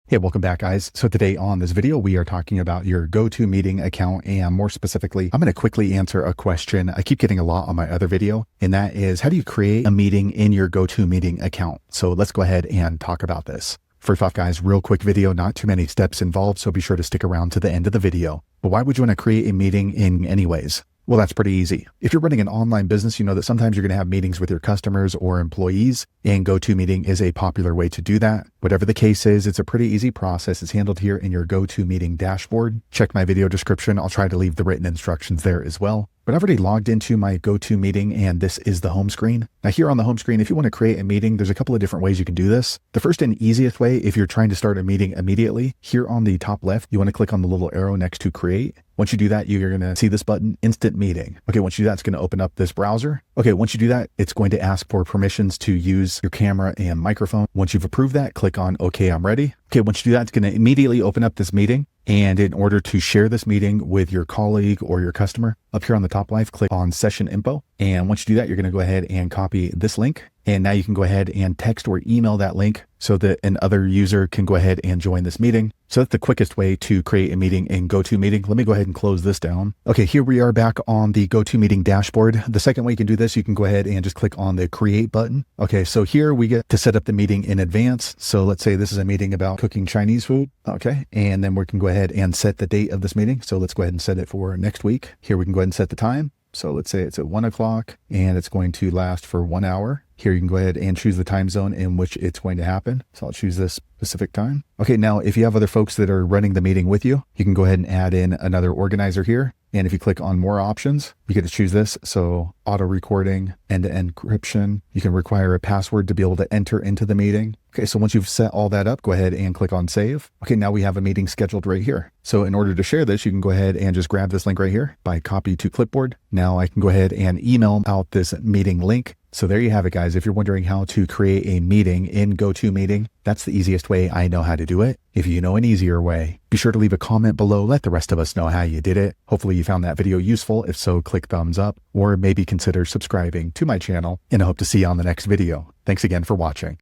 Hey, welcome back, guys. So today on this video, we are talking about your GoTo Meeting account, and more specifically, I'm going to quickly answer a question I keep getting a lot on my other video, and that is, how do you create a meeting in your GoTo Meeting account? So let's go ahead and talk about this. First off, guys, real quick video, not too many steps involved, so be sure to stick around to the end of the video. But why would you want to create a meeting in anyways? Well, that's pretty easy. If you're running an online business, you know that sometimes you're going to have meetings with your customers or employees, and GoTo Meeting is a popular way to do that. Whatever the case is, it's a pretty easy process. It's handled here in your GoTo Meeting dashboard. Check my video description. I'll try to leave the written instructions there as well. But I've already logged into my GoTo Meeting, and this is the home screen. Now here on the home screen, if you want to create a meeting, there's a couple of different ways you can do this. The first and easiest way, if you're trying to start a meeting immediately, here on the top left, you want to click on the little arrow next to create. Once you do that, you're going to see this button, Instant Meeting. Okay, once you do that, it's going to open up this browser. Okay, once you do that, it's going to ask for permissions to use your camera and microphone. Once you've approved that, click on OK, I'm ready. Okay, once you do that, it's going to immediately open up this meeting. And in order to share this meeting with your colleague or your customer, up here on the top left, click on Session Info. And once you do that, you're going to go ahead and copy this link. And now you can go ahead and text or email that link so that another user can go ahead and join this meeting. So that's the quickest way to create a meeting in GoTo Meeting. Let me go ahead and close this down. Okay, here we are back on the GoTo Meeting dashboard. The second way you can do this, you can go ahead and just click on the Create button. Okay, so here we get to set up the meeting in advance. So let's say this is a meeting about cooking Chinese food. Okay, and then we can go ahead and set the date of this meeting. So let's go ahead and set it for next week. Here we can go ahead and set the time. So let's say it's at 1 o'clock and it's going to last for 1 hour. Here you can go ahead and choose the time zone in which it's going to happen. So I'll choose this specific time. Okay, now if you have other folks that are running the meeting with you, you can go ahead and add in another organizer here. And if you click on more options, you get to choose this. So auto recording, end-to-end encryption. You can require a password to be able to enter into the meeting. Okay, so once you've set all that up, go ahead and click on save. Okay, now we have a meeting scheduled right here. So in order to share this, you can go ahead and just grab this link right here by copy to clipboard. Now I can go ahead and email out this meeting link. So there you have it, guys. If you're wondering how to create a meeting in GoTo Meeting, that's the easiest way I know how to do it. If you know an easier way, be sure to leave a comment below. Let the rest of us know how you did it. Hopefully you found that video useful. If so, click thumbs up or maybe consider subscribing to my channel, and I hope to see you on the next video. Thanks again for watching.